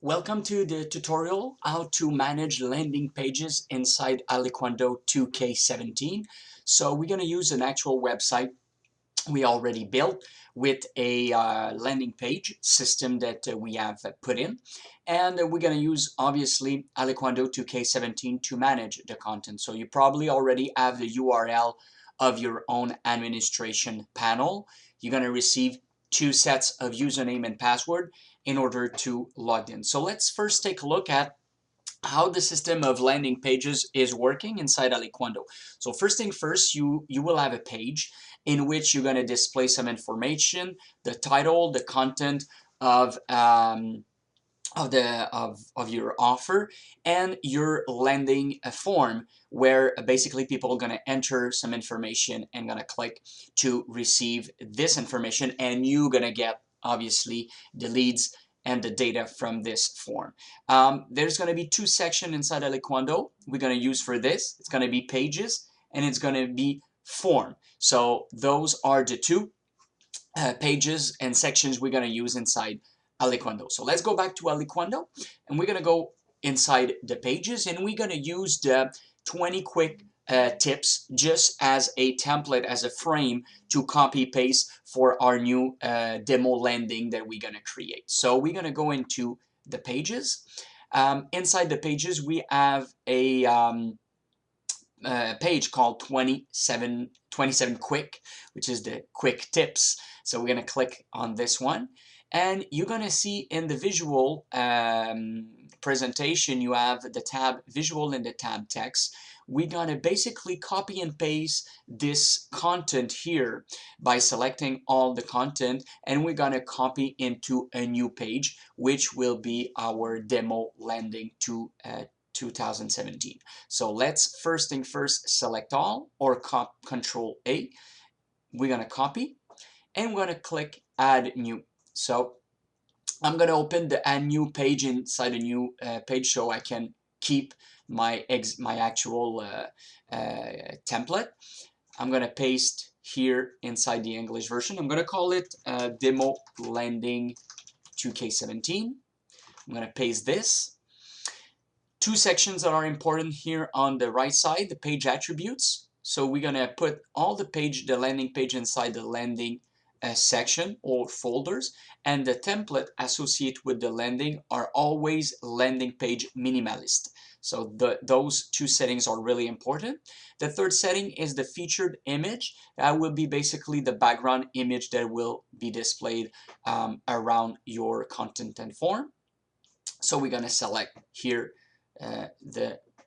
Welcome to the tutorial how to manage landing pages inside Aliquando 2K17. So we're going to use an actual website we already built with a landing page system that we have put in, and we're going to use obviously Aliquando 2K17 to manage the content. So you probably already have the URL of your own administration panel. You're going to receive two sets of username and password in order to log in. So let's first take a look at how the system of landing pages is working inside Aliquando. So first thing first, you will have a page in which you're going to display some information, the title, the content of your offer, and your landing form where basically people are going to enter some information and going to click to receive this information, and you're going to get obviously the leads and the data from this form. There's going to be two sections inside Aliquando we're going to use for this. It's going to be pages and it's going to be form. So those are the two pages and sections we're going to use inside Aliquando. So let's go back to Aliquando and we're going to go inside the pages and we're going to use the 20 quick tips just as a template, as a frame to copy paste for our new demo landing that we're going to create. So we're going to go into the pages. Inside the pages we have a page called 27 quick, which is the quick tips. So we're going to click on this one and you're going to see in the visual presentation you have the tab visual and the tab text. We're going to basically copy and paste this content here by selecting all the content, and we're going to copy into a new page which will be our demo landing to 2017. So let's first thing first select all or Control A. We're going to copy and we're going to click add new. So I'm going to open the add new page inside a new page so I can keep my actual template. I'm going to paste here inside the English version. I'm going to call it demo landing 2K17. I'm going to paste this. Two sections that are important here on the right side, the page attributes. So we're going to put all the landing page inside the landing section or folders, and the template associated with the landing are always landing page minimalist. So those two settings are really important. The third setting is the featured image. That will be basically the background image that will be displayed around your content and form. So we're going to select here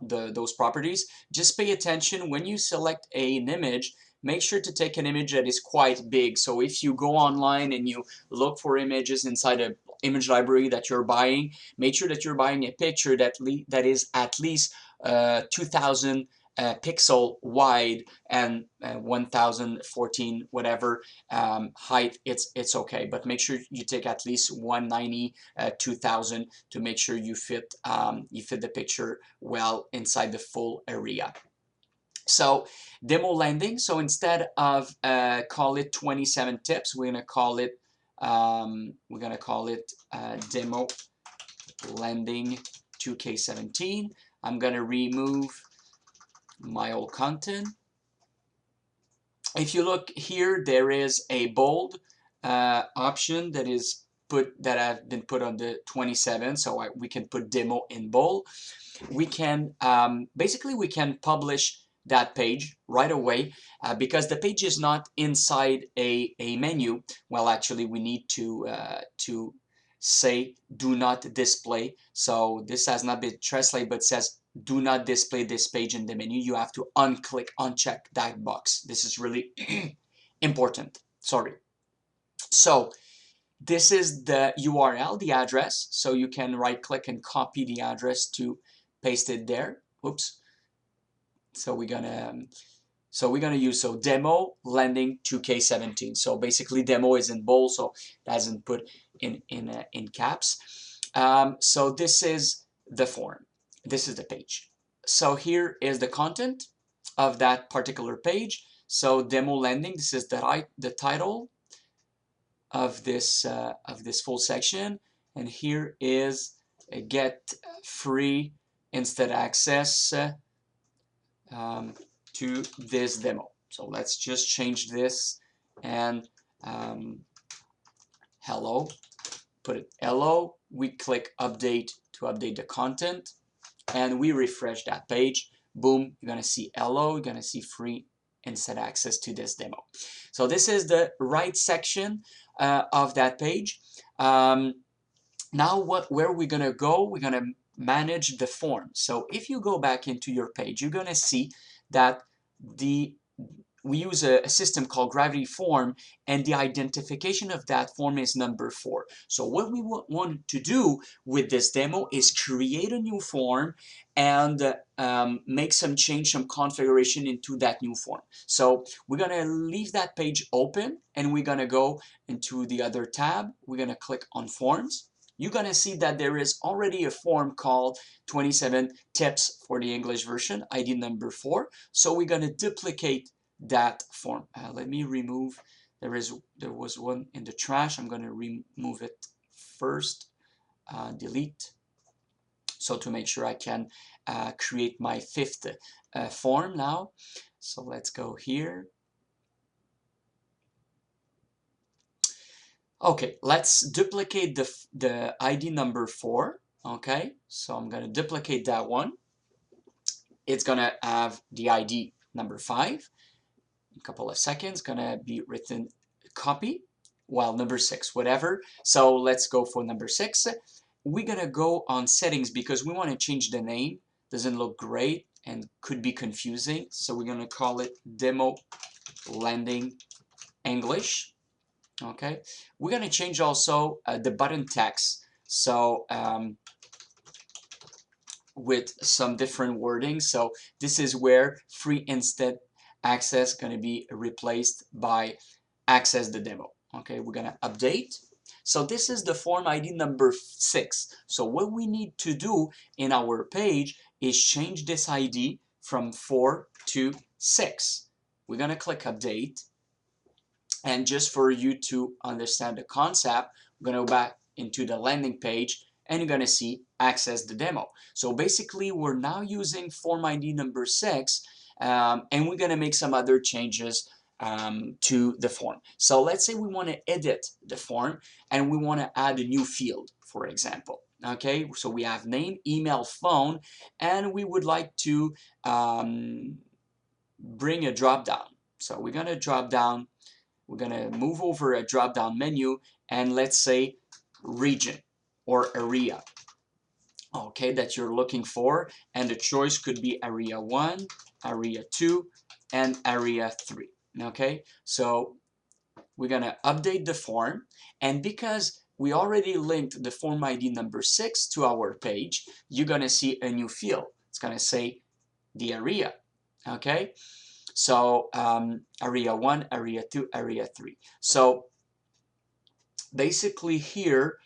those properties. Just pay attention when you select an image, make sure to take an image that is quite big. So if you go online and you look for images inside an image library that you're buying, make sure that you're buying a picture that is at least 2000 pixel wide and 1014 whatever height. It's okay, but make sure you take at least 190 2000 to make sure you fit the picture well inside the full area. So demo landing. So instead of call it 27 tips, we're gonna call it demo landing 2K17. I'm gonna remove my old content. If you look here, there is a bold option that have been put on the 27, so we can put demo in bold. We can basically we can publish that page right away because the page is not inside a menu. Well, actually, we need to say do not display. So this has not been translated, but says do not display this page in the menu. You have to uncheck that box. This is really important. Sorry. So this is the URL, the address. So you can right click and copy the address to paste it there. Oops. So we're gonna use demo landing 2K17. So basically demo is in bold, so it hasn't put in caps. So this is the form. This is the page. So here is the content of that particular page. So demo landing. This is the title of this full section, and here is get free instant access to this demo. So let's just change this and hello, put it hello. We click update to update the content and we refresh that page. Boom, you're gonna see hello, you're gonna see free instant access to this demo. So this is the right section of that page. Now where we're gonna go, we're gonna manage the form. So if you go back into your page, you're gonna see that we use a system called Gravity Form, and the identification of that form is number 4. So what we want to do with this demo is create a new form and make some change, some configuration into that new form. So we're gonna leave that page open and we're gonna go into the other tab. We're gonna click on Forms. You're gonna see that there is already a form called 27 tips for the English version, ID number 4. So we're gonna duplicate that form. Let me remove, there was one in the trash. I'm going to remove it first, delete, so to make sure I can create my 5th form now. So let's go here. Okay, let's duplicate the ID number 4. Okay, so I'm going to duplicate that one. It's going to have the ID number 5. A couple of seconds, gonna be written copy, while number 6, whatever. So let's go for number 6. We're gonna go on settings because we want to change the name. Doesn't look great and could be confusing, so we're gonna call it Demo Landing English. Okay, we're gonna change also the button text, so with some different wording. So this is where free instant access going to be replaced by access the demo. Okay, we're going to update. So this is the form ID number 6. So what we need to do in our page is change this ID from 4 to 6. We're going to click update. And just for you to understand the concept, we're going to go back into the landing page and you're going to see access the demo. So basically we're now using form ID number 6 and we're going to make some other changes to the form. So let's say we want to edit the form and we want to add a new field, for example. Okay, so we have name, email, phone, and we would like to bring a drop down. So we're going to drop down. We're going to move over a drop down menu and let's say region or area, okay, that you're looking for, and the choice could be area 1, area 2, and area 3. Okay, so we're going to update the form, and because we already linked the form ID number 6 to our page, you're going to see a new field. It's going to say the area. Okay, so area 1, area 2, area 3. So basically here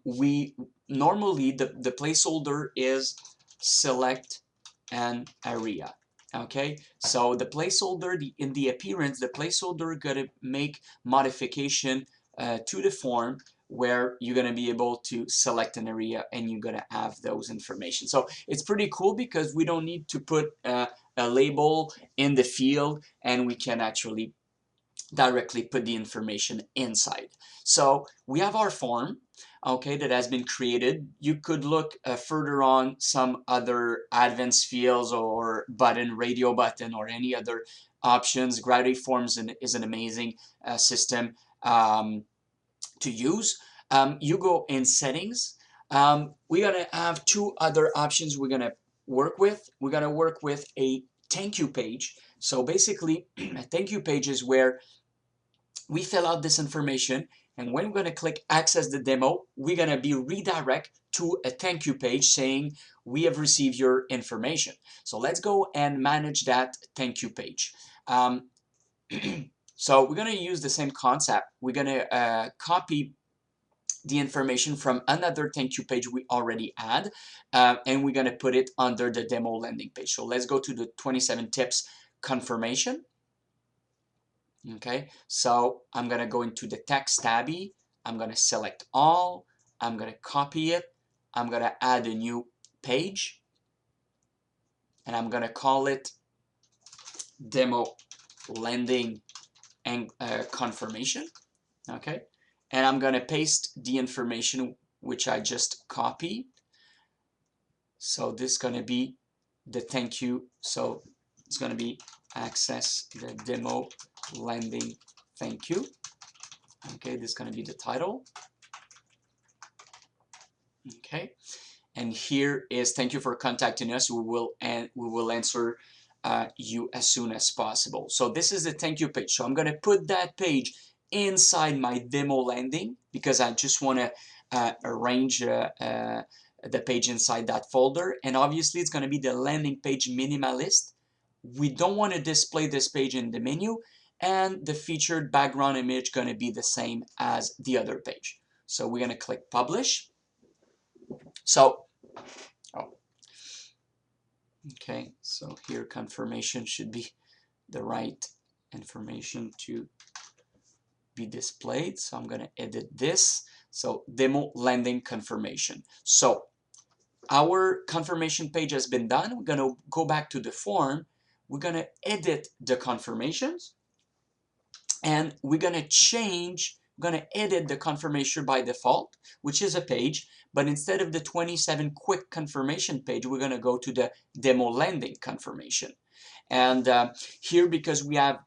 we normally the placeholder is select an area. Okay, so the placeholder, in the appearance, the placeholder gonna make modification to the form where you're gonna be able to select an area and you're gonna have those information. So it's pretty cool because we don't need to put a label in the field and we can actually directly put the information inside. So we have our form, okay, that has been created. You could look further on some other advanced fields or button, radio button, or any other options. Gravity Forms is an amazing system to use. You go in settings. We're gonna have 2 other options we're gonna work with. We're gonna work with a thank you page. So basically, a thank you page is where we fill out this information, and when we're going to click access the demo, we're going to be redirect to a thank you page saying we have received your information. So let's go and manage that thank you page. So we're going to use the same concept. We're going to copy the information from another thank you page we already had, and we're going to put it under the demo landing page. So let's go to the 27 tips confirmation. Okay, so I'm gonna go into the text tabby. I'm gonna select all. I'm gonna copy it. I'm gonna add a new page, and I'm gonna call it demo landing and confirmation. Okay, and I'm gonna paste the information which I just copied. So this is gonna be the thank you. So it's gonna be access the demo landing thank you. Okay, this is gonna be the title. Okay, and here is thank you for contacting us. We will answer you as soon as possible. So this is the thank you page. So I'm gonna put that page inside my demo landing because I just want to arrange the page inside that folder. And obviously it's going to be the landing page minimalist. We don't want to display this page in the menu, and the featured background image going to be the same as the other page. So we're going to click publish. So okay, so here confirmation should be the right information to be displayed. So I'm going to edit this. So demo landing confirmation. So our confirmation page has been done. We're going to go back to the form. We're going to edit the confirmations, and we're going to change, we're going to edit the confirmation by default, which is a page, but instead of the 27 quick confirmation page, we're going to go to the demo landing confirmation. And here, because we have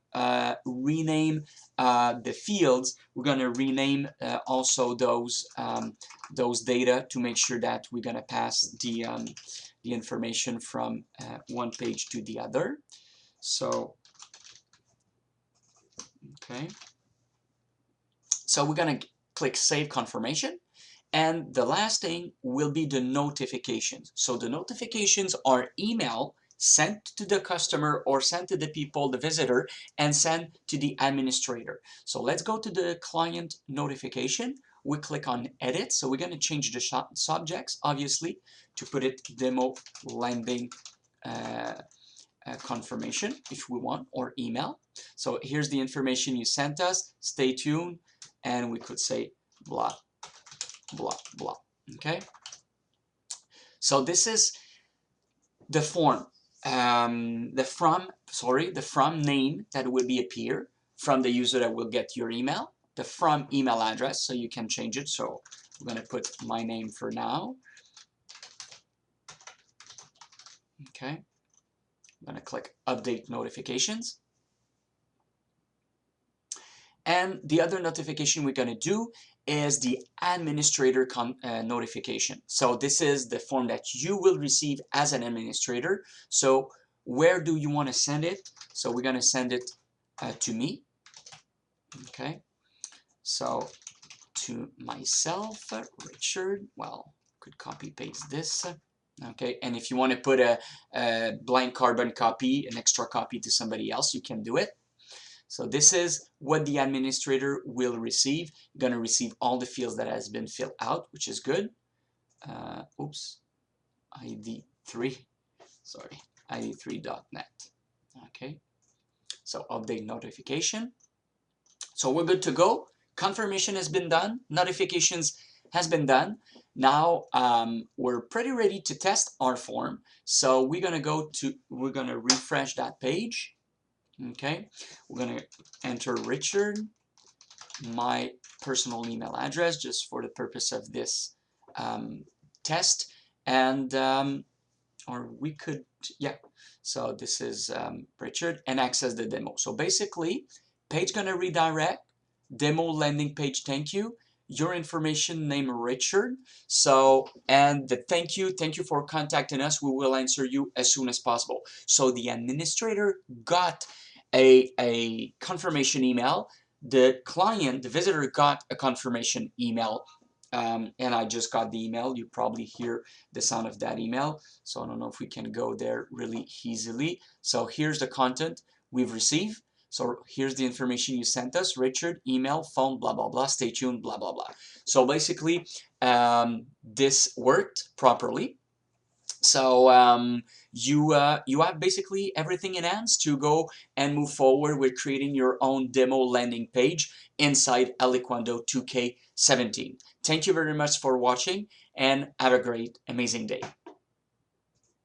rename the fields, we're going to rename also those data to make sure that we're going to pass the information from one page to the other. So, okay. So we're going to click Save Confirmation. And the last thing will be the notifications. So the notifications are email sent to the customer or sent to the people, the visitor, and sent to the administrator. So let's go to the client notification. We click on edit. So we're going to change the subjects, obviously, to put it demo landing confirmation if we want, or email. So here's the information you sent us. Stay tuned. And we could say blah, blah, blah. Okay. So this is the form. The from name that will be appear from the user that will get your email, the from email address, so you can change it. So I'm going to put my name for now. Okay, I'm going to click update notifications. And the other notification we're going to do is the administrator notification. So this is the form that you will receive as an administrator. So where do you want to send it? So we're going to send it to me. Okay. So to myself, Richard. Well, could copy paste this. Okay. And if you want to put a blank carbon copy, an extra copy to somebody else, you can do it. So this is what the administrator will receive. You're going to receive all the fields that has been filled out, which is good. Oops, ID3, sorry, ID3.net. Okay, so update notification. So we're good to go. Confirmation has been done. Notifications has been done. Now we're pretty ready to test our form. So we're going to refresh that page. Okay, we're going to enter Richard, my personal email address, just for the purpose of this test, and or we could, yeah, so this is Richard, and access the demo. So basically, page going to redirect, demo landing page, thank you, your information, name Richard. So, and the thank you for contacting us, we will answer you as soon as possible. So the administrator got a confirmation email, the client, the visitor, got a confirmation email, and I just got the email. You probably hear the sound of that email, so I don't know if we can go there really easily. So here's the content we've received. So here's the information you sent us, Richard, email, phone, blah, blah, blah, stay tuned, blah, blah, blah. So basically, this worked properly. So you have basically everything in hands to go and move forward with creating your own demo landing page inside Aliquando 2K17. Thank you very much for watching, and have a great, amazing day.